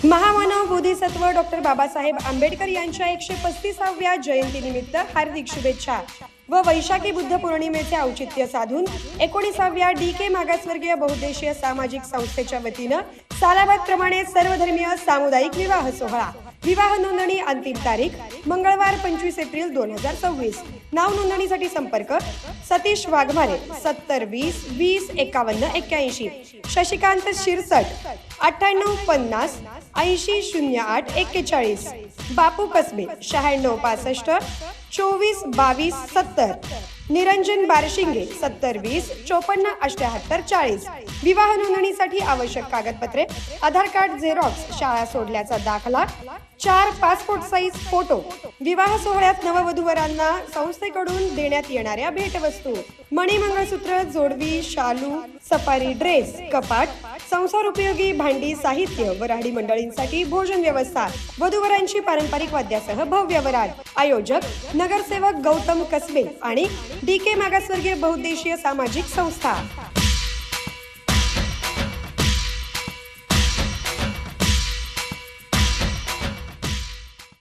महामानव बोधिसत्व डॉक्टर बाबासाहेब आंबेडकर यांच्या 135व्या जयंतीनिमित्त हार्दिक शुभेच्छा व वैशाखी बुद्ध पौर्णिमेचे औचित्य साधून 19व्या DK मागासवर्गीय बहुउद्देशीय सामाजिक संस्थेच्या वतीनं सालाबादप्रमाणे सर्वधर्मीय सामुदायिक विवाह सोहळा। विवाह नोंदणी अंतिम तारीख मंगळवार 25 एप्रिल 2024। नाव नोंदणीसाठी संपर्क सतीश वाघमारे 70 20 20 51 81, शशिकांत शिरसट 98 50 80 08 41, बापू कसबे 96 65 24 22 70, निरंजन बारशिंगे 70 20 54 78 40। विवाह नोंदणीसाठी आवश्यक कागदपत्रे आधार कार्ड झेरॉक्स, शाळा सोडल्याचा दाखला, 4 पासपोर्ट साईज फोटो। विवाह सोहळ्यात नववधूवरांना संस्थेकडून देण्यात येणाऱ्या भेटवस्तू मणी, मंगळसूत्र, जोडवी, शालू, सफारी ड्रेस, कपाट, संसार उपयोगी भांडी, साहित्य व राहडी मंडळींसाठी भोजन व्यवस्था, वधूवरांची पारंपरिक वाद्यासह भव्य वरात। आयोजक नगरसेवक गौतम कसबे आणि DK मागासवर्गीय बहुउद्देशीय सामाजिक संस्था।